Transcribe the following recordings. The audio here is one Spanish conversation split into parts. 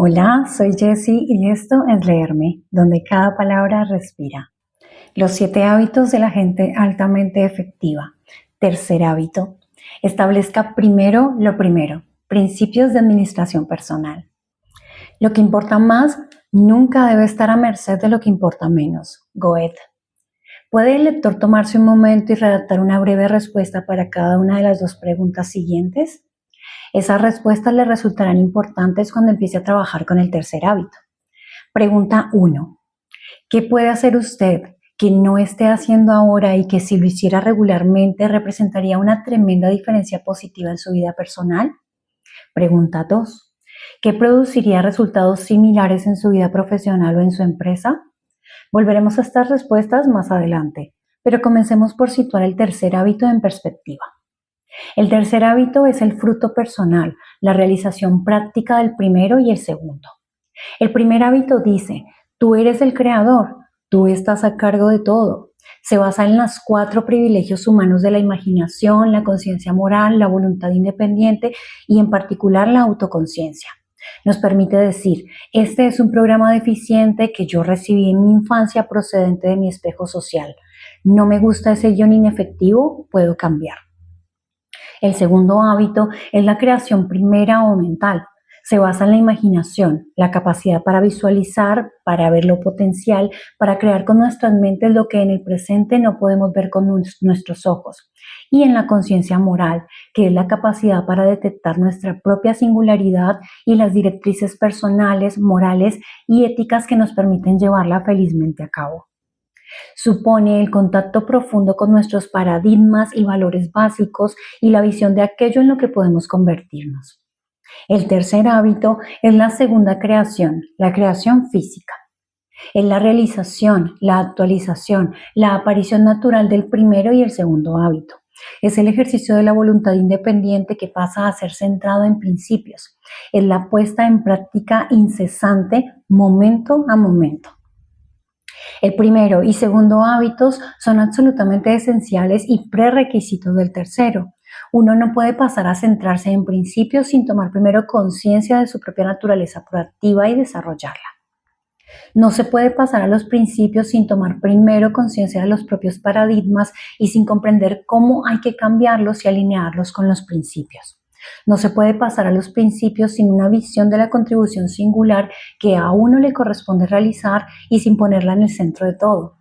Hola, soy Jessie y esto es Leerme, donde cada palabra respira. Los 7 hábitos de la gente altamente efectiva. Tercer hábito. Establezca primero lo primero. Principios de administración personal. Lo que importa más nunca debe estar a merced de lo que importa menos. Goethe. ¿Puede el lector tomarse un momento y redactar una breve respuesta para cada una de las dos preguntas siguientes? Esas respuestas le resultarán importantes cuando empiece a trabajar con el tercer hábito. Pregunta 1. ¿Qué puede hacer usted que no esté haciendo ahora y que si lo hiciera regularmente representaría una tremenda diferencia positiva en su vida personal? Pregunta 2. ¿Qué produciría resultados similares en su vida profesional o en su empresa? Volveremos a estas respuestas más adelante, pero comencemos por situar el tercer hábito en perspectiva. El tercer hábito es el fruto personal, la realización práctica del primero y el segundo. El primer hábito dice, tú eres el creador, tú estás a cargo de todo. Se basa en los 4 privilegios humanos de la imaginación, la conciencia moral, la voluntad independiente y en particular la autoconciencia. Nos permite decir, este es un programa deficiente que yo recibí en mi infancia procedente de mi espejo social. No me gusta ese guión inefectivo, puedo cambiar. El segundo hábito es la creación primera o mental. Se basa en la imaginación, la capacidad para visualizar, para ver lo potencial, para crear con nuestras mentes lo que en el presente no podemos ver con nuestros ojos. Y en la conciencia moral, que es la capacidad para detectar nuestra propia singularidad y las directrices personales, morales y éticas que nos permiten llevarla felizmente a cabo. Supone el contacto profundo con nuestros paradigmas y valores básicos y la visión de aquello en lo que podemos convertirnos. El tercer hábito es la segunda creación, la creación física. Es la realización, la actualización, la aparición natural del primero y el segundo hábito. Es el ejercicio de la voluntad independiente que pasa a ser centrado en principios. Es la puesta en práctica incesante, momento a momento. El primero y segundo hábitos son absolutamente esenciales y prerequisitos del tercero. Uno no puede pasar a centrarse en principios sin tomar primero conciencia de su propia naturaleza proactiva y desarrollarla. No se puede pasar a los principios sin tomar primero conciencia de los propios paradigmas y sin comprender cómo hay que cambiarlos y alinearlos con los principios. No se puede pasar a los principios sin una visión de la contribución singular que a uno le corresponde realizar y sin ponerla en el centro de todo.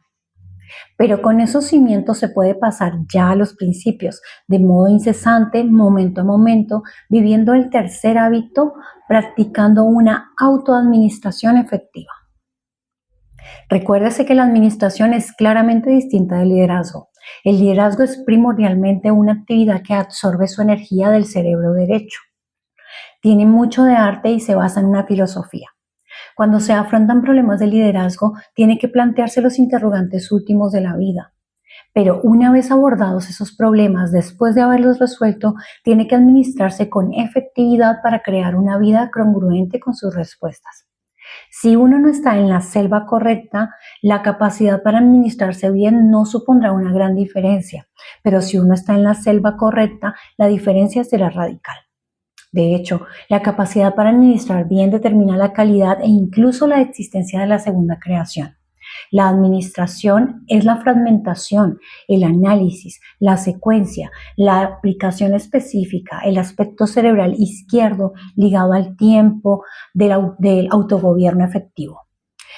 Pero con esos cimientos se puede pasar ya a los principios, de modo incesante, momento a momento, viviendo el tercer hábito, practicando una autoadministración efectiva. Recuérdese que la administración es claramente distinta del liderazgo. El liderazgo es primordialmente una actividad que absorbe su energía del cerebro derecho. Tiene mucho de arte y se basa en una filosofía. Cuando se afrontan problemas de liderazgo, tiene que plantearse los interrogantes últimos de la vida. Pero una vez abordados esos problemas, después de haberlos resuelto, tiene que administrarse con efectividad para crear una vida congruente con sus respuestas. Si uno no está en la selva correcta, la capacidad para administrarse bien no supondrá una gran diferencia, pero si uno está en la selva correcta, la diferencia será radical. De hecho, la capacidad para administrar bien determina la calidad e incluso la existencia de la segunda creación. La administración es la fragmentación, el análisis, la secuencia, la aplicación específica, el aspecto cerebral izquierdo ligado al tiempo del autogobierno efectivo.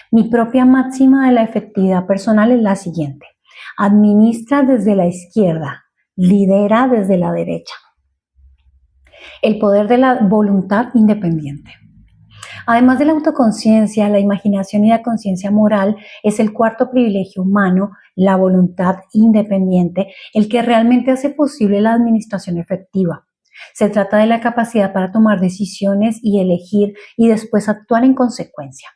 Mi propia máxima de la efectividad personal es la siguiente: administra desde la izquierda, lidera desde la derecha. El poder de la voluntad independiente. Además de la autoconciencia, la imaginación y la conciencia moral, es el cuarto privilegio humano, la voluntad independiente, el que realmente hace posible la administración efectiva. Se trata de la capacidad para tomar decisiones y elegir y después actuar en consecuencia.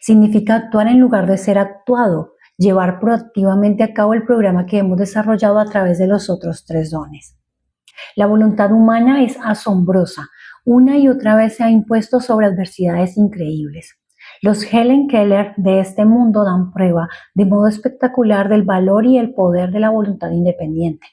Significa actuar en lugar de ser actuado, llevar proactivamente a cabo el programa que hemos desarrollado a través de los otros 3 dones. La voluntad humana es asombrosa. Una y otra vez se ha impuesto sobre adversidades increíbles. Los Helen Keller de este mundo dan prueba de modo espectacular del valor y el poder de la voluntad independiente.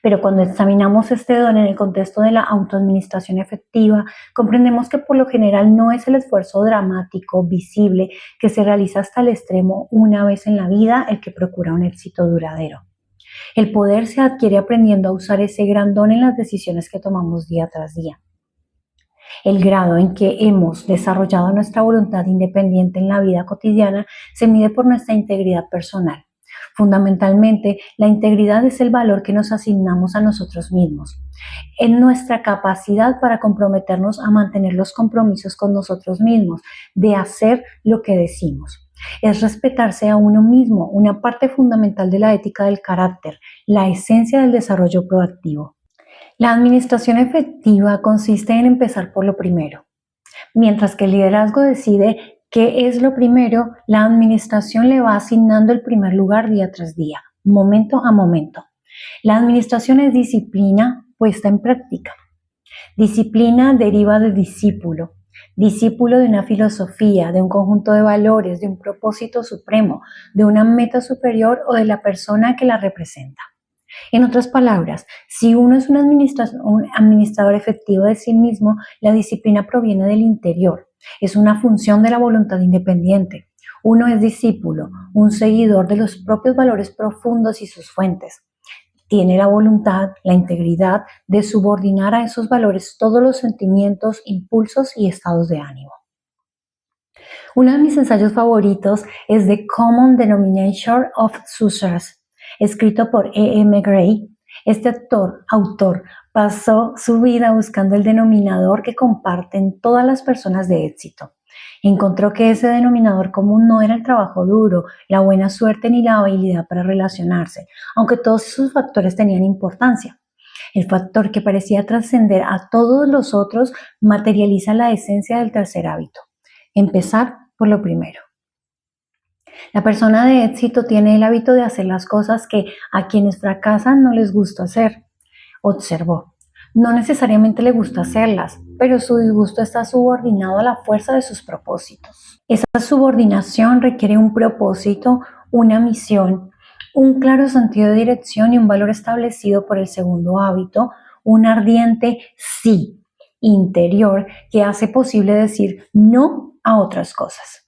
Pero cuando examinamos este don en el contexto de la autoadministración efectiva, comprendemos que por lo general no es el esfuerzo dramático, visible, que se realiza hasta el extremo una vez en la vida el que procura un éxito duradero. El poder se adquiere aprendiendo a usar ese gran don en las decisiones que tomamos día tras día. El grado en que hemos desarrollado nuestra voluntad independiente en la vida cotidiana se mide por nuestra integridad personal. Fundamentalmente, la integridad es el valor que nos asignamos a nosotros mismos, en nuestra capacidad para comprometernos a mantener los compromisos con nosotros mismos, de hacer lo que decimos. Es respetarse a uno mismo, una parte fundamental de la ética del carácter, la esencia del desarrollo proactivo. La administración efectiva consiste en empezar por lo primero. Mientras que el liderazgo decide qué es lo primero, la administración le va asignando el primer lugar día tras día, momento a momento. La administración es disciplina puesta en práctica. Disciplina deriva de discípulo, discípulo de una filosofía, de un conjunto de valores, de un propósito supremo, de una meta superior o de la persona que la representa. En otras palabras, si uno es un administrador efectivo de sí mismo, la disciplina proviene del interior. Es una función de la voluntad independiente. Uno es discípulo, un seguidor de los propios valores profundos y sus fuentes. Tiene la voluntad, la integridad de subordinar a esos valores todos los sentimientos, impulsos y estados de ánimo. Uno de mis ensayos favoritos es The Common Denominator of Success, escrito por E.M. Gray. Este autor pasó su vida buscando el denominador que comparten todas las personas de éxito. Encontró que ese denominador común no era el trabajo duro, la buena suerte ni la habilidad para relacionarse, aunque todos esos factores tenían importancia. El factor que parecía trascender a todos los otros materializa la esencia del tercer hábito: empezar por lo primero. La persona de éxito tiene el hábito de hacer las cosas que a quienes fracasan no les gusta hacer. Observó. No necesariamente le gusta hacerlas, pero su disgusto está subordinado a la fuerza de sus propósitos. Esa subordinación requiere un propósito, una misión, un claro sentido de dirección y un valor establecido por el segundo hábito, un ardiente sí interior que hace posible decir no a otras cosas.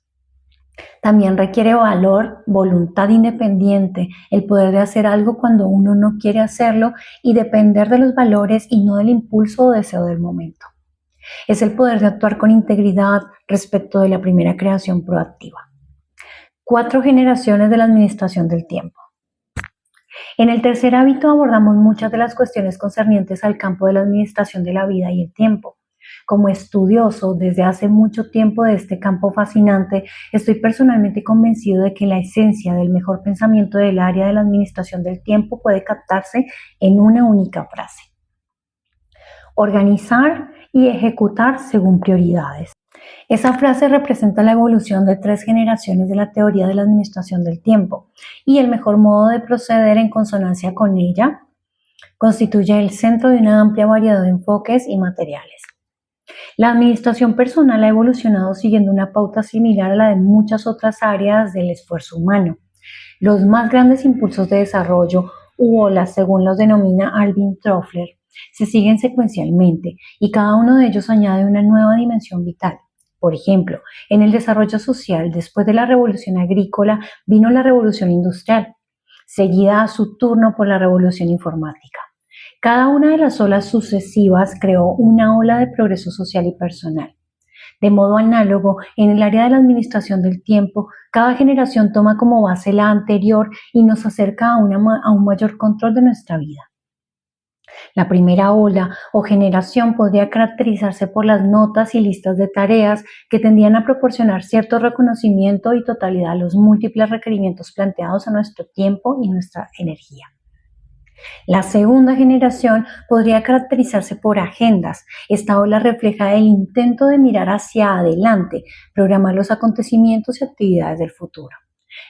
También requiere valor, voluntad independiente, el poder de hacer algo cuando uno no quiere hacerlo y depender de los valores y no del impulso o deseo del momento. Es el poder de actuar con integridad respecto de la primera creación proactiva. 4 generaciones de la administración del tiempo. En el tercer hábito abordamos muchas de las cuestiones concernientes al campo de la administración de la vida y el tiempo. Como estudioso desde hace mucho tiempo de este campo fascinante, estoy personalmente convencido de que la esencia del mejor pensamiento del área de la administración del tiempo puede captarse en una única frase: organizar y ejecutar según prioridades. Esa frase representa la evolución de 3 generaciones de la teoría de la administración del tiempo, y el mejor modo de proceder en consonancia con ella constituye el centro de una amplia variedad de enfoques y materiales. La administración personal ha evolucionado siguiendo una pauta similar a la de muchas otras áreas del esfuerzo humano. Los más grandes impulsos de desarrollo, u olas, según los denomina Alvin Toffler, se siguen secuencialmente y cada uno de ellos añade una nueva dimensión vital. Por ejemplo, en el desarrollo social, después de la revolución agrícola, vino la revolución industrial, seguida a su turno por la revolución informática. Cada una de las olas sucesivas creó una ola de progreso social y personal. De modo análogo, en el área de la administración del tiempo, cada generación toma como base la anterior y nos acerca a un mayor control de nuestra vida. La primera ola o generación podría caracterizarse por las notas y listas de tareas que tendían a proporcionar cierto reconocimiento y totalidad a los múltiples requerimientos planteados a nuestro tiempo y nuestra energía. La segunda generación podría caracterizarse por agendas. Esta ola refleja el intento de mirar hacia adelante, programar los acontecimientos y actividades del futuro.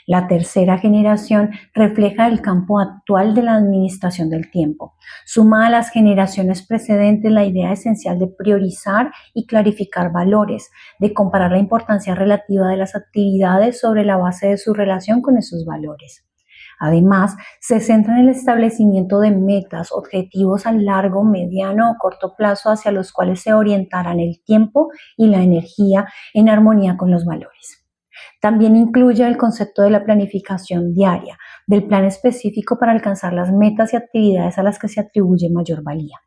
La tercera generación refleja el campo actual de la administración del tiempo. Suma a las generaciones precedentes la idea esencial de priorizar y clarificar valores, de comparar la importancia relativa de las actividades sobre la base de su relación con esos valores. Además, se centra en el establecimiento de metas, objetivos a largo, mediano o corto plazo hacia los cuales se orientarán el tiempo y la energía en armonía con los valores. También incluye el concepto de la planificación diaria, del plan específico para alcanzar las metas y actividades a las que se atribuye mayor valía.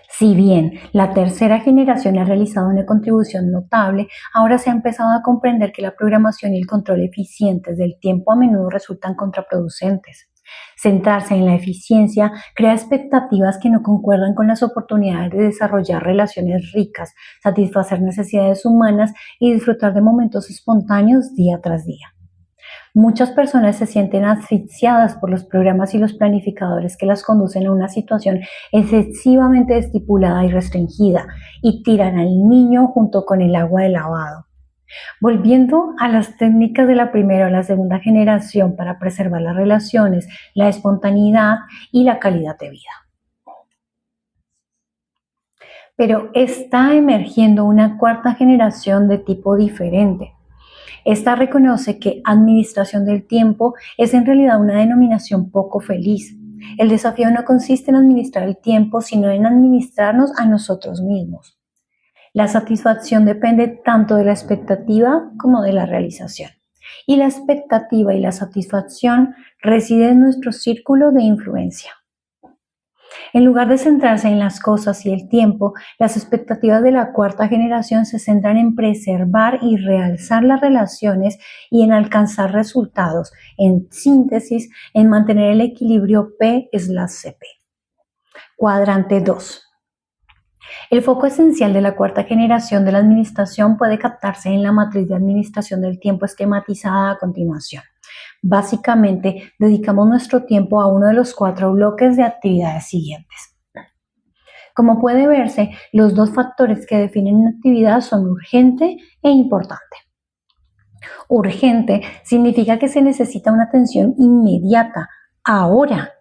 Si bien la tercera generación ha realizado una contribución notable, ahora se ha empezado a comprender que la programación y el control eficientes del tiempo a menudo resultan contraproducentes. Centrarse en la eficiencia crea expectativas que no concuerdan con las oportunidades de desarrollar relaciones ricas, satisfacer necesidades humanas y disfrutar de momentos espontáneos día tras día. Muchas personas se sienten asfixiadas por los programas y los planificadores que las conducen a una situación excesivamente estipulada y restringida y tiran al niño junto con el agua de lavado. Volviendo a las técnicas de la primera o la segunda generación para preservar las relaciones, la espontaneidad y la calidad de vida. Pero está emergiendo una cuarta generación de tipo diferente. Esta reconoce que administración del tiempo es en realidad una denominación poco feliz. El desafío no consiste en administrar el tiempo, sino en administrarnos a nosotros mismos. La satisfacción depende tanto de la expectativa como de la realización. Y la expectativa y la satisfacción residen en nuestro círculo de influencia. En lugar de centrarse en las cosas y el tiempo, las expectativas de la cuarta generación se centran en preservar y realzar las relaciones y en alcanzar resultados, en síntesis, en mantener el equilibrio P/CP. Cuadrante 2. El foco esencial de la cuarta generación de la administración puede captarse en la matriz de administración del tiempo esquematizada a continuación. Básicamente, dedicamos nuestro tiempo a uno de los 4 bloques de actividades siguientes. Como puede verse, los 2 factores que definen una actividad son urgente e importante. Urgente significa que se necesita una atención inmediata, ahora.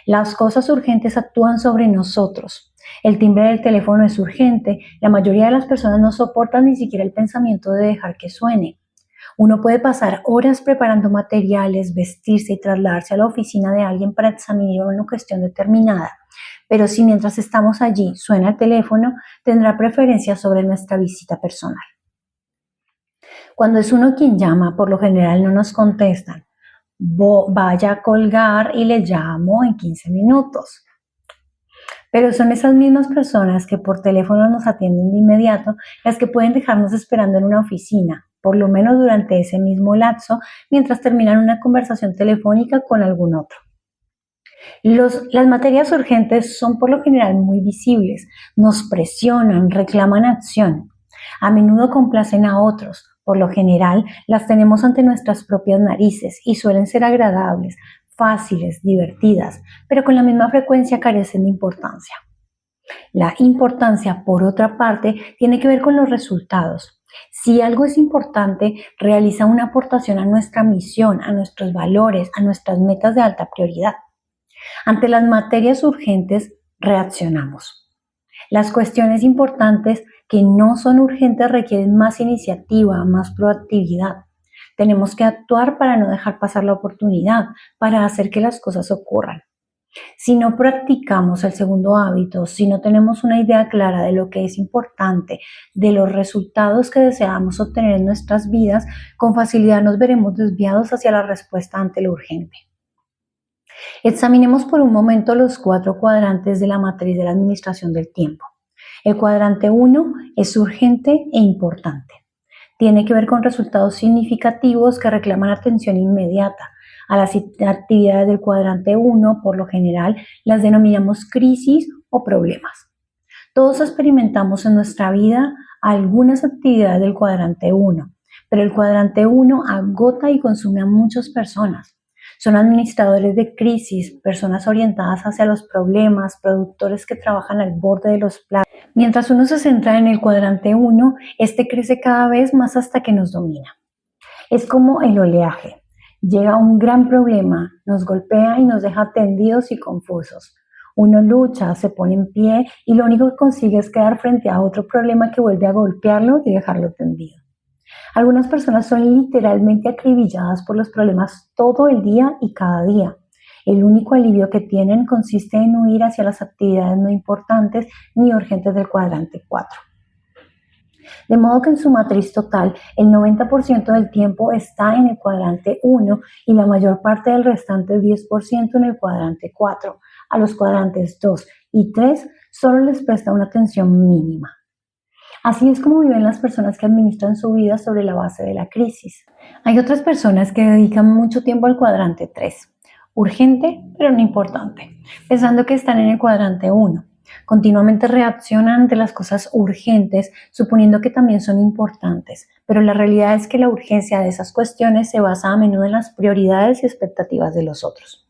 Las cosas urgentes actúan sobre nosotros. El timbre del teléfono es urgente. La mayoría de las personas no soportan ni siquiera el pensamiento de dejar que suene. Uno puede pasar horas preparando materiales, vestirse y trasladarse a la oficina de alguien para examinar una cuestión determinada. Pero si mientras estamos allí suena el teléfono, tendrá preferencia sobre nuestra visita personal. Cuando es uno quien llama, por lo general no nos contestan. Vaya a colgar y le llamo en 15 minutos. Pero son esas mismas personas que por teléfono nos atienden de inmediato las que pueden dejarnos esperando en una oficina, por lo menos durante ese mismo lapso, mientras terminan una conversación telefónica con algún otro. Las materias urgentes son por lo general muy visibles, nos presionan, reclaman acción. A menudo complacen a otros. Por lo general, las tenemos ante nuestras propias narices y suelen ser agradables, fáciles, divertidas, pero con la misma frecuencia carecen de importancia. La importancia, por otra parte, tiene que ver con los resultados. Si algo es importante, realiza una aportación a nuestra misión, a nuestros valores, a nuestras metas de alta prioridad. Ante las materias urgentes, reaccionamos. Las cuestiones importantes que no son urgentes requieren más iniciativa, más proactividad. Tenemos que actuar para no dejar pasar la oportunidad, para hacer que las cosas ocurran. Si no practicamos el segundo hábito, si no tenemos una idea clara de lo que es importante, de los resultados que deseamos obtener en nuestras vidas, con facilidad nos veremos desviados hacia la respuesta ante lo urgente. Examinemos por un momento los 4 cuadrantes de la matriz de la administración del tiempo. El cuadrante 1 es urgente e importante. Tiene que ver con resultados significativos que reclaman atención inmediata. A las actividades del cuadrante 1, por lo general, las denominamos crisis o problemas. Todos experimentamos en nuestra vida algunas actividades del cuadrante 1, pero el cuadrante 1 agota y consume a muchas personas. Son administradores de crisis, personas orientadas hacia los problemas, productores que trabajan al borde de los platos. Mientras uno se centra en el cuadrante 1, este crece cada vez más hasta que nos domina. Es como el oleaje. Llega un gran problema, nos golpea y nos deja tendidos y confusos. Uno lucha, se pone en pie y lo único que consigue es quedar frente a otro problema que vuelve a golpearlo y dejarlo tendido. Algunas personas son literalmente acribilladas por los problemas todo el día y cada día. El único alivio que tienen consiste en huir hacia las actividades no importantes ni urgentes del cuadrante 4. De modo que en su matriz total, el 90% del tiempo está en el cuadrante 1 y la mayor parte del restante 10% en el cuadrante 4. A los cuadrantes 2 y 3 solo les presta una atención mínima. Así es como viven las personas que administran su vida sobre la base de la crisis. Hay otras personas que dedican mucho tiempo al cuadrante 3, urgente pero no importante, pensando que están en el cuadrante 1. Continuamente reaccionan ante las cosas urgentes, suponiendo que también son importantes, pero la realidad es que la urgencia de esas cuestiones se basa a menudo en las prioridades y expectativas de los otros.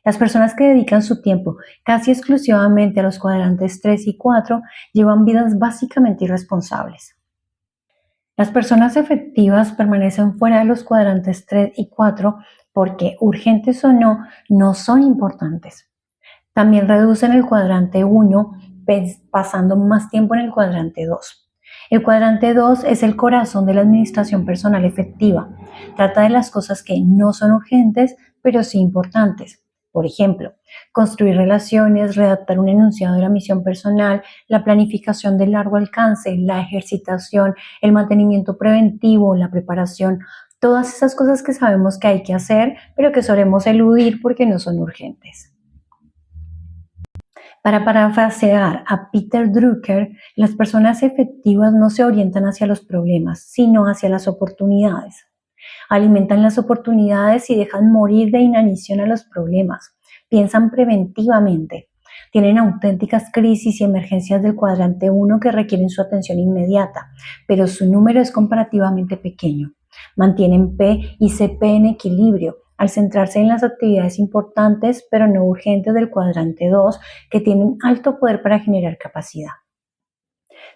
Las personas que dedican su tiempo casi exclusivamente a los cuadrantes 3 y 4 llevan vidas básicamente irresponsables. Las personas efectivas permanecen fuera de los cuadrantes 3 y 4 porque, urgentes o no, no son importantes. También reducen el cuadrante 1, pasando más tiempo en el cuadrante 2. El cuadrante 2 es el corazón de la administración personal efectiva. Trata de las cosas que no son urgentes, pero sí importantes. Por ejemplo, construir relaciones, redactar un enunciado de la misión personal, la planificación de largo alcance, la ejercitación, el mantenimiento preventivo, la preparación, todas esas cosas que sabemos que hay que hacer, pero que solemos eludir porque no son urgentes. Para parafrasear a Peter Drucker, las personas efectivas no se orientan hacia los problemas, sino hacia las oportunidades. Alimentan las oportunidades y dejan morir de inanición a los problemas. Piensan preventivamente. Tienen auténticas crisis y emergencias del cuadrante 1 que requieren su atención inmediata, pero su número es comparativamente pequeño. Mantienen P y CP en equilibrio al centrarse en las actividades importantes pero no urgentes del cuadrante 2 que tienen alto poder para generar capacidad.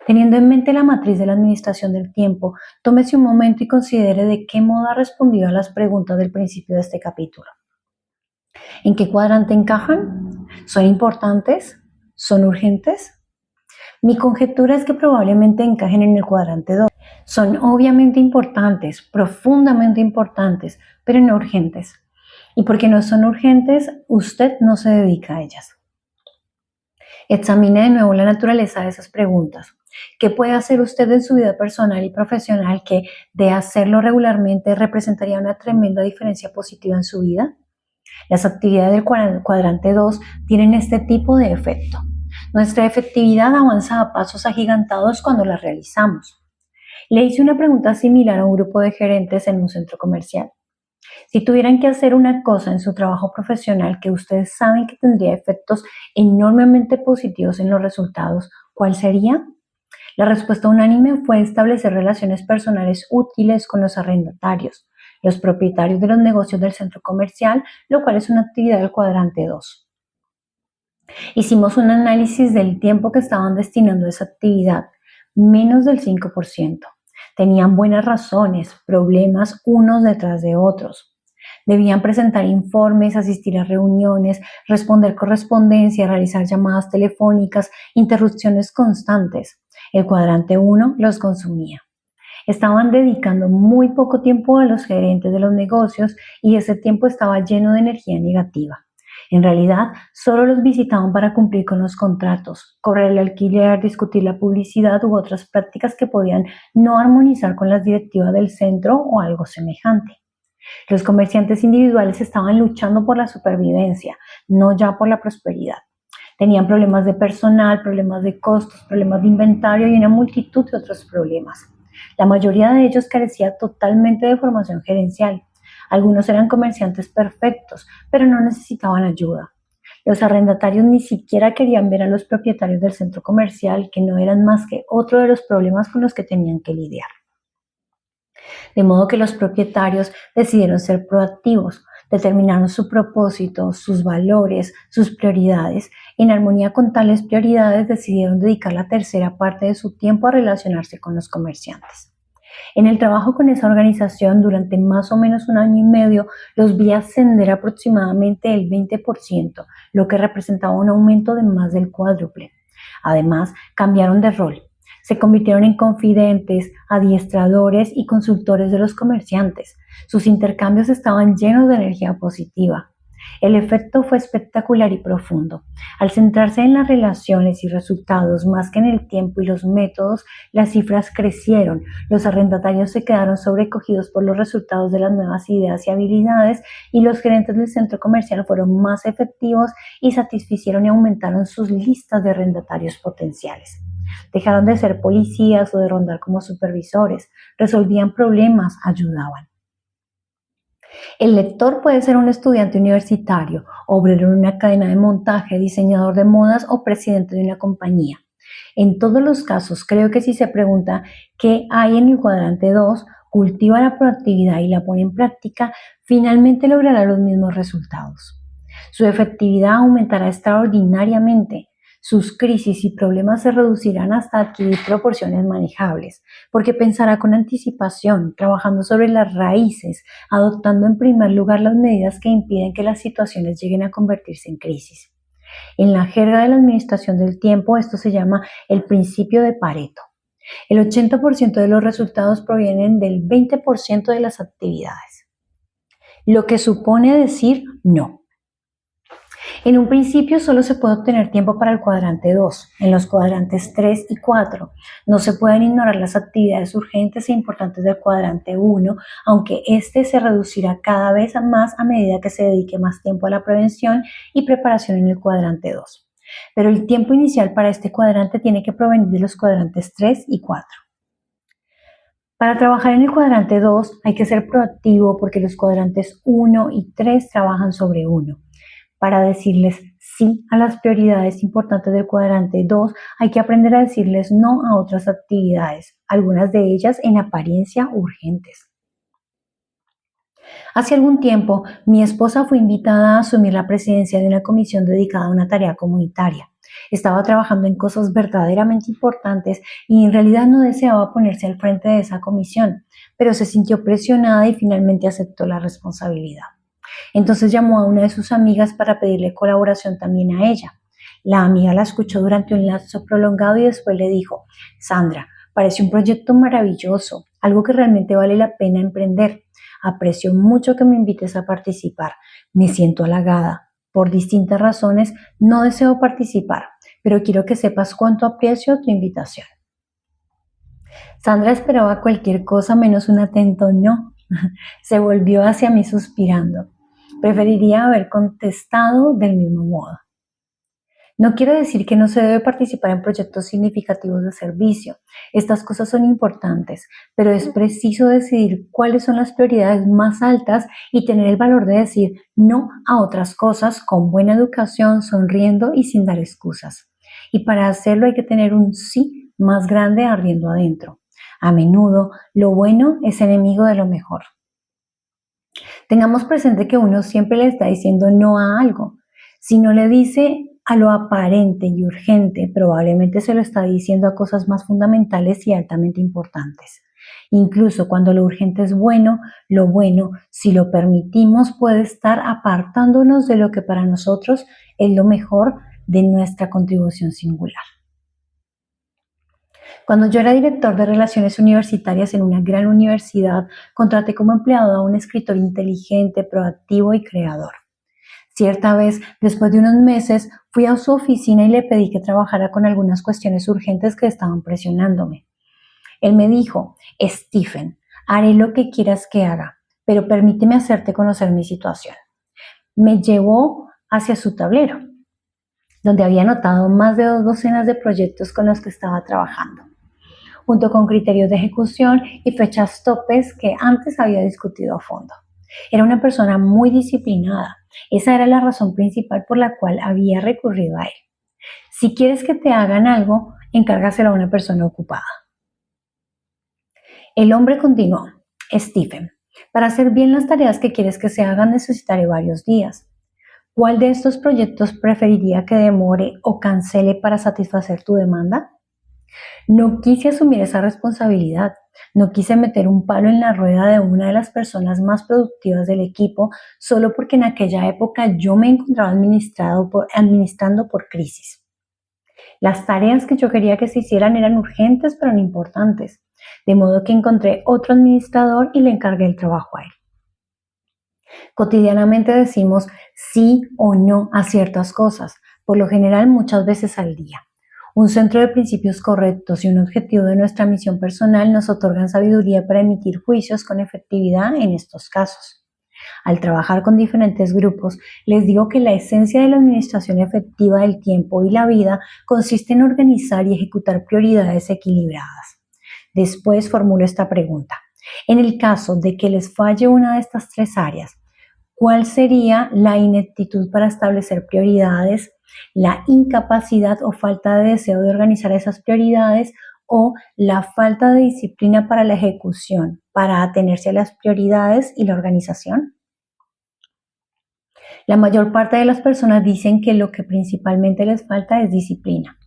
Teniendo en mente la matriz de la administración del tiempo, tómese un momento y considere de qué modo ha respondido a las preguntas del principio de este capítulo. ¿En qué cuadrante encajan? ¿Son importantes? ¿Son urgentes? Mi conjetura es que probablemente encajen en el cuadrante 2. Son obviamente importantes, profundamente importantes, pero no urgentes. Y porque no son urgentes, usted no se dedica a ellas. Examine de nuevo la naturaleza de esas preguntas. ¿Qué puede hacer usted en su vida personal y profesional que, de hacerlo regularmente, representaría una tremenda diferencia positiva en su vida? Las actividades del cuadrante 2 tienen este tipo de efecto. Nuestra efectividad avanza a pasos agigantados cuando la realizamos. Le hice una pregunta similar a un grupo de gerentes en un centro comercial. Si tuvieran que hacer una cosa en su trabajo profesional que ustedes saben que tendría efectos enormemente positivos en los resultados, ¿cuál sería? La respuesta unánime fue establecer relaciones personales útiles con los arrendatarios, los propietarios de los negocios del centro comercial, lo cual es una actividad del cuadrante 2. Hicimos un análisis del tiempo que estaban destinando a esa actividad, menos del 5%. Tenían buenas razones, problemas unos detrás de otros. Debían presentar informes, asistir a reuniones, responder correspondencia, realizar llamadas telefónicas, interrupciones constantes. El cuadrante 1 los consumía. Estaban dedicando muy poco tiempo a los gerentes de los negocios y ese tiempo estaba lleno de energía negativa. En realidad, solo los visitaban para cumplir con los contratos, cobrar el alquiler, discutir la publicidad u otras prácticas que podían no armonizar con las directivas del centro o algo semejante. Los comerciantes individuales estaban luchando por la supervivencia, no ya por la prosperidad. Tenían problemas de personal, problemas de costos, problemas de inventario y una multitud de otros problemas. La mayoría de ellos carecía totalmente de formación gerencial. Algunos eran comerciantes perfectos, pero no necesitaban ayuda. Los arrendatarios ni siquiera querían ver a los propietarios del centro comercial, que no eran más que otro de los problemas con los que tenían que lidiar. De modo que los propietarios decidieron ser proactivos, determinaron su propósito, sus valores, sus prioridades. En armonía con tales prioridades decidieron dedicar la tercera parte de su tiempo a relacionarse con los comerciantes. En el trabajo con esa organización durante más o menos un año y medio los vi ascender aproximadamente el 20%, lo que representaba un aumento de más del cuádruple. Además, cambiaron de rol. Se convirtieron en confidentes, adiestradores y consultores de los comerciantes. Sus intercambios estaban llenos de energía positiva. El efecto fue espectacular y profundo. Al centrarse en las relaciones y resultados más que en el tiempo y los métodos, las cifras crecieron. Los arrendatarios se quedaron sobrecogidos por los resultados de las nuevas ideas y habilidades, y los gerentes del centro comercial fueron más efectivos y satisficieron y aumentaron sus listas de arrendatarios potenciales. Dejaron de ser policías o de rondar como supervisores, resolvían problemas, ayudaban. El lector puede ser un estudiante universitario, obrero en una cadena de montaje, diseñador de modas o presidente de una compañía. En todos los casos, creo que si se pregunta qué hay en el cuadrante 2, cultiva la proactividad y la pone en práctica, finalmente logrará los mismos resultados. Su efectividad aumentará extraordinariamente. Sus crisis y problemas se reducirán hasta adquirir proporciones manejables, porque pensará con anticipación, trabajando sobre las raíces, adoptando en primer lugar las medidas que impiden que las situaciones lleguen a convertirse en crisis. En la jerga de la administración del tiempo, esto se llama el principio de Pareto. El 80% de los resultados provienen del 20% de las actividades, lo que supone decir no. En un principio solo se puede obtener tiempo para el cuadrante 2. En los cuadrantes 3 y 4 no se pueden ignorar las actividades urgentes e importantes del cuadrante 1, aunque este se reducirá cada vez más a medida que se dedique más tiempo a la prevención y preparación en el cuadrante 2. Pero el tiempo inicial para este cuadrante tiene que provenir de los cuadrantes 3 y 4. Para trabajar en el cuadrante 2 hay que ser proactivo, porque los cuadrantes 1 y 3 trabajan sobre 1. Para decirles sí a las prioridades importantes del cuadrante 2, hay que aprender a decirles no a otras actividades, algunas de ellas en apariencia urgentes. Hace algún tiempo, mi esposa fue invitada a asumir la presidencia de una comisión dedicada a una tarea comunitaria. Estaba trabajando en cosas verdaderamente importantes y en realidad no deseaba ponerse al frente de esa comisión, pero se sintió presionada y finalmente aceptó la responsabilidad. Entonces llamó a una de sus amigas para pedirle colaboración también a ella. La amiga la escuchó durante un lapso prolongado y después le dijo: Sandra, parece un proyecto maravilloso, algo que realmente vale la pena emprender. Aprecio mucho que me invites a participar. Me siento halagada. Por distintas razones no deseo participar, pero quiero que sepas cuánto aprecio tu invitación. Sandra esperaba cualquier cosa menos un atento no. Se volvió hacia mí suspirando. Preferiría haber contestado del mismo modo. No quiero decir que no se debe participar en proyectos significativos de servicio. Estas cosas son importantes, pero es preciso decidir cuáles son las prioridades más altas y tener el valor de decir no a otras cosas con buena educación, sonriendo y sin dar excusas. Y para hacerlo hay que tener un sí más grande ardiendo adentro. A menudo, lo bueno es enemigo de lo mejor. Tengamos presente que uno siempre le está diciendo no a algo. Si no le dice a lo aparente y urgente, probablemente se lo está diciendo a cosas más fundamentales y altamente importantes. Incluso cuando lo urgente es bueno, lo bueno, si lo permitimos, puede estar apartándonos de lo que para nosotros es lo mejor de nuestra contribución singular. Cuando yo era director de relaciones universitarias en una gran universidad, contraté como empleado a un escritor inteligente, proactivo y creador. Cierta vez, después de unos meses, fui a su oficina y le pedí que trabajara con algunas cuestiones urgentes que estaban presionándome. Él me dijo: Stephen, haré lo que quieras que haga, pero permíteme hacerte conocer mi situación. Me llevó hacia su tablero, donde había anotado más de 2 docenas de proyectos con los que estaba trabajando, junto con criterios de ejecución y fechas topes que antes había discutido a fondo. Era una persona muy disciplinada. Esa era la razón principal por la cual había recurrido a él. Si quieres que te hagan algo, encárgaselo a una persona ocupada. El hombre continuó: Stephen, para hacer bien las tareas que quieres que se hagan necesitaré varios días. ¿Cuál de estos proyectos preferiría que demore o cancele para satisfacer tu demanda? No quise asumir esa responsabilidad. No quise meter un palo en la rueda de una de las personas más productivas del equipo solo porque en aquella época yo me encontraba administrando por crisis. Las tareas que yo quería que se hicieran eran urgentes pero no importantes, de modo que encontré otro administrador y le encargué el trabajo a él. Cotidianamente decimos sí o no a ciertas cosas, por lo general muchas veces al día. Un centro de principios correctos y un objetivo de nuestra misión personal nos otorgan sabiduría para emitir juicios con efectividad en estos casos. Al trabajar con diferentes grupos, les digo que la esencia de la administración efectiva del tiempo y la vida consiste en organizar y ejecutar prioridades equilibradas. Después formulo esta pregunta. En el caso de que les falle una de estas tres áreas, ¿cuál sería la ineptitud para establecer prioridades, la incapacidad o falta de deseo de organizar esas prioridades o la falta de disciplina para la ejecución, para atenerse a las prioridades y la organización? La mayor parte de las personas dicen que lo que principalmente les falta es disciplina.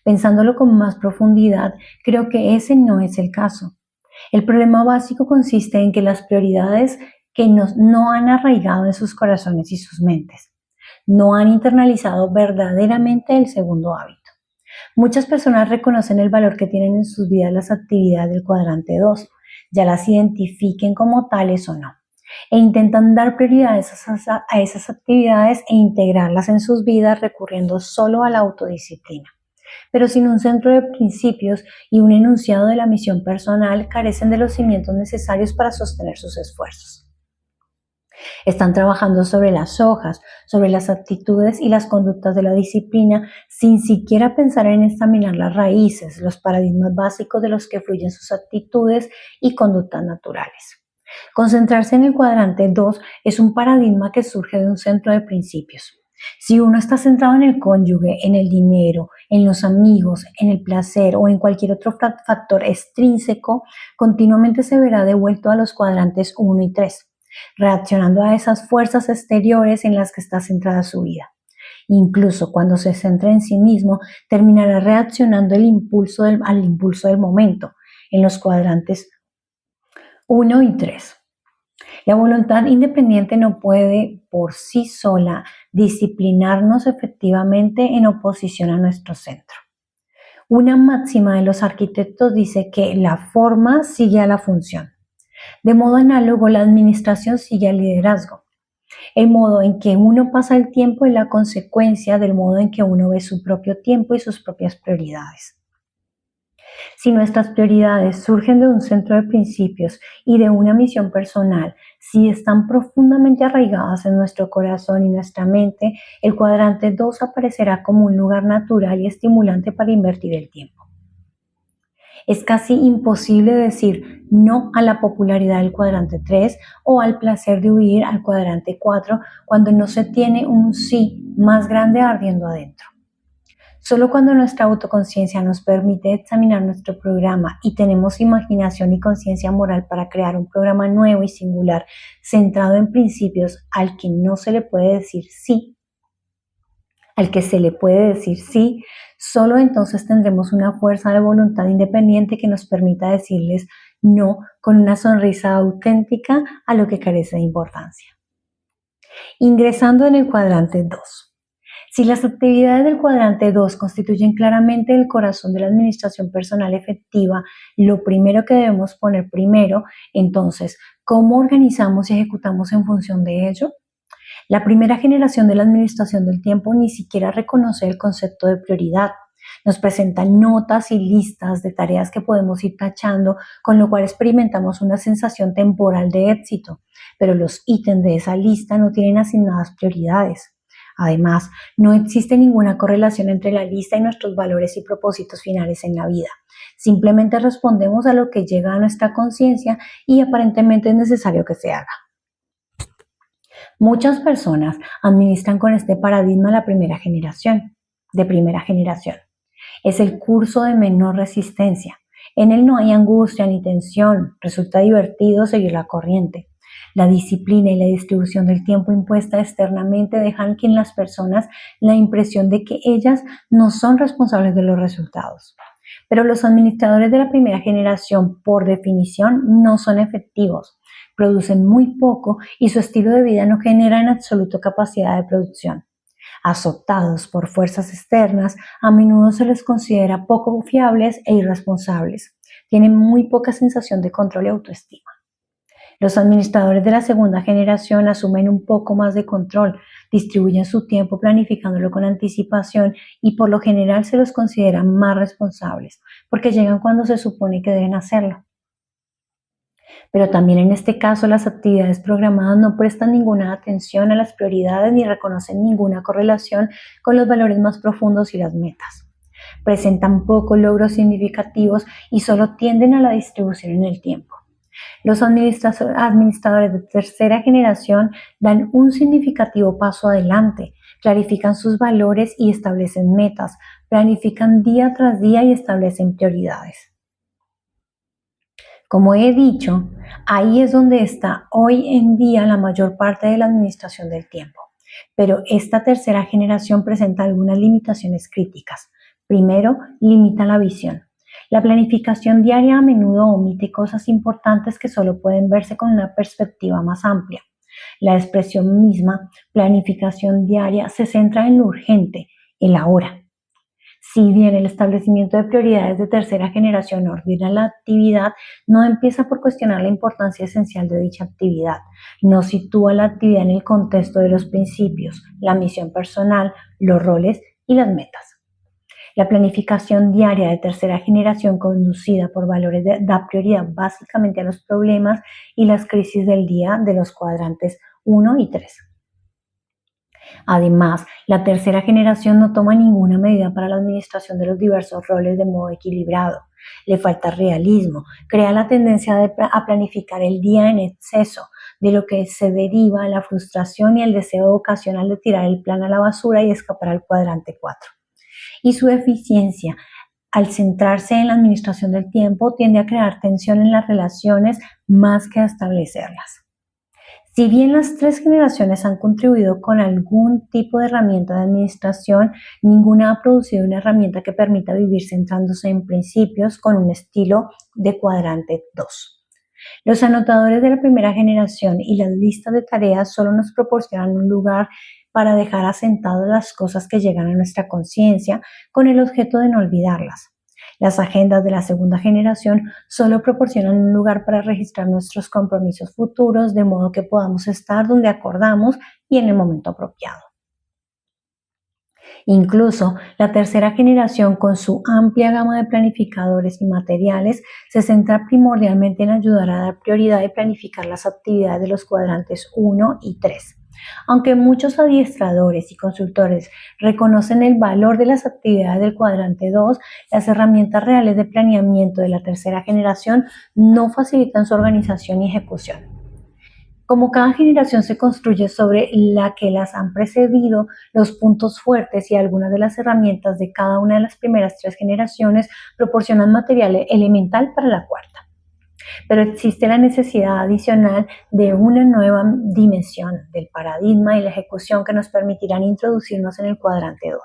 Pensándolo con más profundidad, creo que ese no es el caso. El problema básico consiste en que las prioridades que no han arraigado en sus corazones y sus mentes, no han internalizado verdaderamente el segundo hábito. Muchas personas reconocen el valor que tienen en sus vidas las actividades del cuadrante 2, ya las identifiquen como tales o no, e intentan dar prioridades a esas actividades e integrarlas en sus vidas recurriendo solo a la autodisciplina. Pero sin un centro de principios y un enunciado de la misión personal, carecen de los cimientos necesarios para sostener sus esfuerzos. Están trabajando sobre las hojas, sobre las actitudes y las conductas de la disciplina, sin siquiera pensar en examinar las raíces, los paradigmas básicos de los que fluyen sus actitudes y conductas naturales. Concentrarse en el cuadrante 2 es un paradigma que surge de un centro de principios. Si uno está centrado en el cónyuge, en el dinero, en los amigos, en el placer o en cualquier otro factor extrínseco, continuamente se verá devuelto a los cuadrantes 1 y 3, reaccionando a esas fuerzas exteriores en las que está centrada su vida. Incluso cuando se centra en sí mismo, terminará reaccionando al impulso del momento, en los cuadrantes 1 y 3. La voluntad independiente no puede por sí sola disciplinarnos efectivamente en oposición a nuestro centro. Una máxima de los arquitectos dice que la forma sigue a la función. De modo análogo, la administración sigue al liderazgo. El modo en que uno pasa el tiempo es la consecuencia del modo en que uno ve su propio tiempo y sus propias prioridades. Si nuestras prioridades surgen de un centro de principios y de una misión personal, si están profundamente arraigadas en nuestro corazón y nuestra mente, el cuadrante 2 aparecerá como un lugar natural y estimulante para invertir el tiempo. Es casi imposible decir no a la popularidad del cuadrante 3 o al placer de huir al cuadrante 4 cuando no se tiene un sí más grande ardiendo adentro. Solo cuando nuestra autoconciencia nos permite examinar nuestro programa y tenemos imaginación y conciencia moral para crear un programa nuevo y singular centrado en principios al que no se le puede decir sí, al que se le puede decir sí, solo entonces tendremos una fuerza de voluntad independiente que nos permita decirles no con una sonrisa auténtica a lo que carece de importancia. Ingresando en el cuadrante 2. Si las actividades del cuadrante 2 constituyen claramente el corazón de la administración personal efectiva, lo primero que debemos poner primero, entonces, ¿cómo organizamos y ejecutamos en función de ello? La primera generación de la administración del tiempo ni siquiera reconoce el concepto de prioridad. Nos presentan notas y listas de tareas que podemos ir tachando, con lo cual experimentamos una sensación temporal de éxito, pero los ítems de esa lista no tienen asignadas prioridades. Además, no existe ninguna correlación entre la lista y nuestros valores y propósitos finales en la vida. Simplemente respondemos a lo que llega a nuestra conciencia y aparentemente es necesario que se haga. Muchas personas administran con este paradigma de primera generación. Es el curso de menor resistencia. En él no hay angustia ni tensión, resulta divertido seguir la corriente. La disciplina y la distribución del tiempo impuesta externamente dejan en las personas la impresión de que ellas no son responsables de los resultados. Pero los administradores de la primera generación, por definición, no son efectivos, producen muy poco y su estilo de vida no genera en absoluto capacidad de producción. Azotados por fuerzas externas, a menudo se les considera poco fiables e irresponsables. Tienen muy poca sensación de control y autoestima. Los administradores de la segunda generación asumen un poco más de control, distribuyen su tiempo planificándolo con anticipación y por lo general se los considera más responsables, porque llegan cuando se supone que deben hacerlo. Pero también en este caso las actividades programadas no prestan ninguna atención a las prioridades ni reconocen ninguna correlación con los valores más profundos y las metas. Presentan pocos logros significativos y solo tienden a la distribución en el tiempo. Los administradores de tercera generación dan un significativo paso adelante, clarifican sus valores y establecen metas, planifican día tras día y establecen prioridades. Como he dicho, ahí es donde está hoy en día la mayor parte de la administración del tiempo. Pero esta tercera generación presenta algunas limitaciones críticas. Primero, limita la visión. La planificación diaria a menudo omite cosas importantes que solo pueden verse con una perspectiva más amplia. La expresión misma, planificación diaria, se centra en lo urgente, el ahora. Si bien el establecimiento de prioridades de tercera generación ordena la actividad, no empieza por cuestionar la importancia esencial de dicha actividad. No sitúa la actividad en el contexto de los principios, la misión personal, los roles y las metas. La planificación diaria de tercera generación conducida por valores da prioridad básicamente a los problemas y las crisis del día de los cuadrantes 1 y 3. Además, la tercera generación no toma ninguna medida para la administración de los diversos roles de modo equilibrado. Le falta realismo, crea la tendencia a planificar el día en exceso, de lo que se deriva la frustración y el deseo ocasional de tirar el plan a la basura y escapar al cuadrante 4. Y su eficiencia, al centrarse en la administración del tiempo, tiende a crear tensión en las relaciones más que a establecerlas. Si bien las tres generaciones han contribuido con algún tipo de herramienta de administración, ninguna ha producido una herramienta que permita vivir centrándose en principios con un estilo de cuadrante 2. Los anotadores de la primera generación y las listas de tareas solo nos proporcionan un lugar para dejar asentadas las cosas que llegan a nuestra conciencia con el objeto de no olvidarlas. Las agendas de la segunda generación solo proporcionan un lugar para registrar nuestros compromisos futuros de modo que podamos estar donde acordamos y en el momento apropiado. Incluso la tercera generación, con su amplia gama de planificadores y materiales, se centra primordialmente en ayudar a dar prioridad y planificar las actividades de los cuadrantes 1 y 3. Aunque muchos adiestradores y consultores reconocen el valor de las actividades del cuadrante 2, las herramientas reales de planeamiento de la tercera generación no facilitan su organización y ejecución. Como cada generación se construye sobre la que las han precedido, los puntos fuertes y algunas de las herramientas de cada una de las primeras tres generaciones proporcionan material elemental para la cuarta. Pero existe la necesidad adicional de una nueva dimensión del paradigma y la ejecución que nos permitirán introducirnos en el cuadrante 2,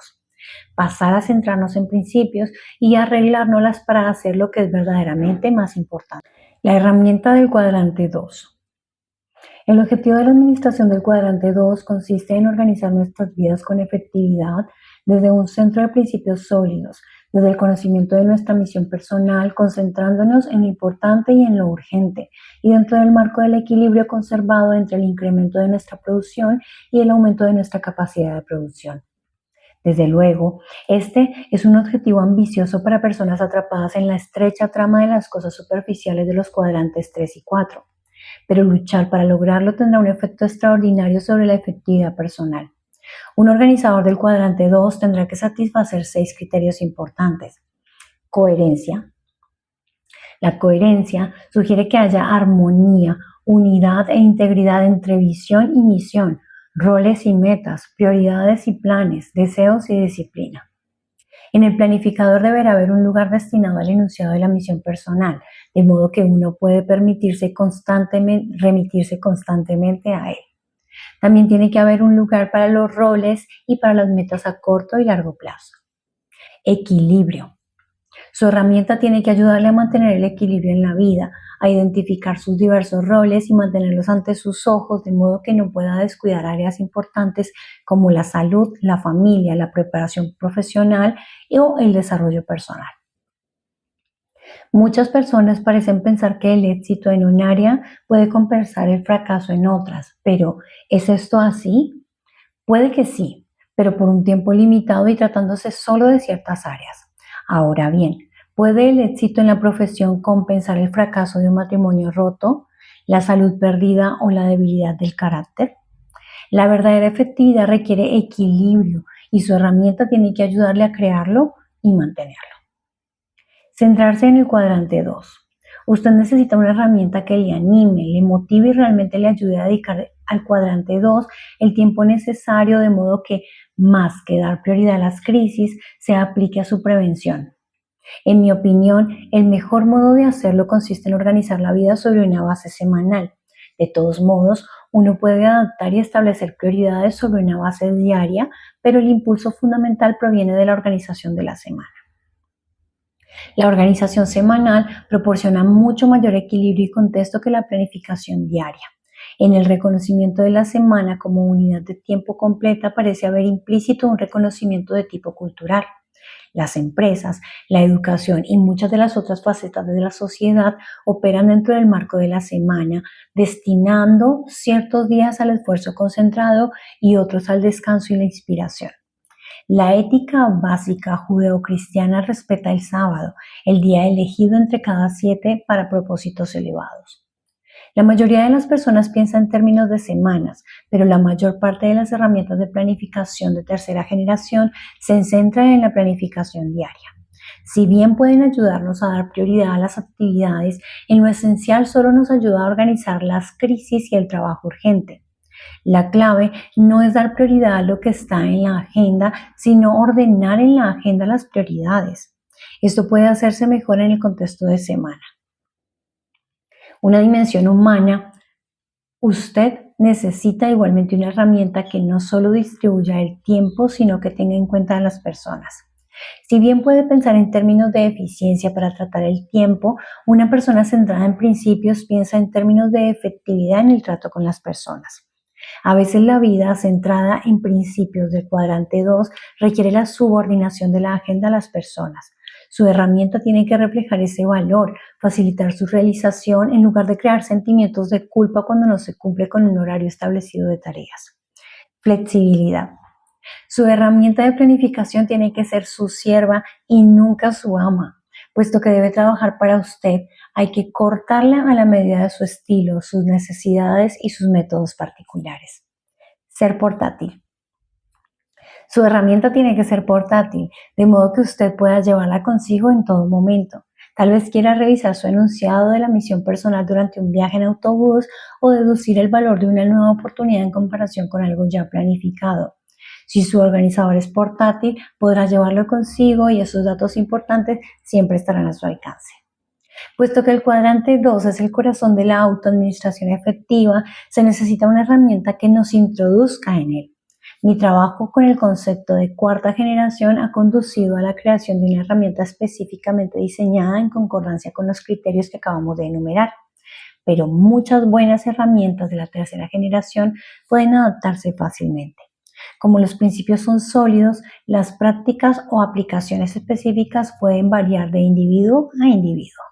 pasar a centrarnos en principios y arreglárnoslas para hacer lo que es verdaderamente más importante. La herramienta del cuadrante 2. El objetivo de la administración del cuadrante 2 consiste en organizar nuestras vidas con efectividad desde un centro de principios sólidos, desde el conocimiento de nuestra misión personal, concentrándonos en lo importante y en lo urgente, y dentro del marco del equilibrio conservado entre el incremento de nuestra producción y el aumento de nuestra capacidad de producción. Desde luego, este es un objetivo ambicioso para personas atrapadas en la estrecha trama de las cosas superficiales de los cuadrantes 3 y 4. Pero luchar para lograrlo tendrá un efecto extraordinario sobre la efectividad personal. Un organizador del cuadrante 2 tendrá que satisfacer 6 criterios importantes. Coherencia. La coherencia sugiere que haya armonía, unidad e integridad entre visión y misión, roles y metas, prioridades y planes, deseos y disciplina. En el planificador deberá haber un lugar destinado al enunciado de la misión personal, de modo que uno puede remitirse constantemente a él. También tiene que haber un lugar para los roles y para las metas a corto y largo plazo. Equilibrio. Su herramienta tiene que ayudarle a mantener el equilibrio en la vida, a identificar sus diversos roles y mantenerlos ante sus ojos, de modo que no pueda descuidar áreas importantes como la salud, la familia, la preparación profesional o el desarrollo personal. Muchas personas parecen pensar que el éxito en un área puede compensar el fracaso en otras, pero ¿es esto así? Puede que sí, pero por un tiempo limitado y tratándose solo de ciertas áreas. Ahora bien, ¿puede el éxito en la profesión compensar el fracaso de un matrimonio roto, la salud perdida o la debilidad del carácter? La verdadera efectividad requiere equilibrio y su herramienta tiene que ayudarle a crearlo y mantenerlo. Centrarse en el cuadrante 2. Usted necesita una herramienta que le anime, le motive y realmente le ayude a dedicar al cuadrante 2 el tiempo necesario, de modo que, más que dar prioridad a las crisis, se aplique a su prevención. En mi opinión, el mejor modo de hacerlo consiste en organizar la vida sobre una base semanal. De todos modos, uno puede adaptar y establecer prioridades sobre una base diaria, pero el impulso fundamental proviene de la organización de la semana. La organización semanal proporciona mucho mayor equilibrio y contexto que la planificación diaria. En el reconocimiento de la semana como unidad de tiempo completa parece haber implícito un reconocimiento de tipo cultural. Las empresas, la educación y muchas de las otras facetas de la sociedad operan dentro del marco de la semana, destinando ciertos días al esfuerzo concentrado y otros al descanso y la inspiración. La ética básica judeocristiana respeta el sábado, el día elegido entre cada 7 para propósitos elevados. La mayoría de las personas piensa en términos de semanas, pero la mayor parte de las herramientas de planificación de tercera generación se centran en la planificación diaria. Si bien pueden ayudarnos a dar prioridad a las actividades, en lo esencial solo nos ayuda a organizar las crisis y el trabajo urgente. La clave no es dar prioridad a lo que está en la agenda, sino ordenar en la agenda las prioridades. Esto puede hacerse mejor en el contexto de semana. Una dimensión humana, usted necesita igualmente una herramienta que no solo distribuya el tiempo, sino que tenga en cuenta a las personas. Si bien puede pensar en términos de eficiencia para tratar el tiempo, una persona centrada en principios piensa en términos de efectividad en el trato con las personas. A veces la vida centrada en principios del cuadrante 2 requiere la subordinación de la agenda a las personas. Su herramienta tiene que reflejar ese valor, facilitar su realización en lugar de crear sentimientos de culpa cuando no se cumple con un horario establecido de tareas. Flexibilidad. Su herramienta de planificación tiene que ser su sierva y nunca su ama. Puesto que debe trabajar para usted, hay que cortarla a la medida de su estilo, sus necesidades y sus métodos particulares. Ser portátil. Su herramienta tiene que ser portátil, de modo que usted pueda llevarla consigo en todo momento. Tal vez quiera revisar su enunciado de la misión personal durante un viaje en autobús o deducir el valor de una nueva oportunidad en comparación con algo ya planificado. Si su organizador es portátil, podrá llevarlo consigo y esos datos importantes siempre estarán a su alcance. Puesto que el cuadrante 2 es el corazón de la autoadministración efectiva, se necesita una herramienta que nos introduzca en él. Mi trabajo con el concepto de cuarta generación ha conducido a la creación de una herramienta específicamente diseñada en concordancia con los criterios que acabamos de enumerar. Pero muchas buenas herramientas de la tercera generación pueden adaptarse fácilmente. Como los principios son sólidos, las prácticas o aplicaciones específicas pueden variar de individuo a individuo.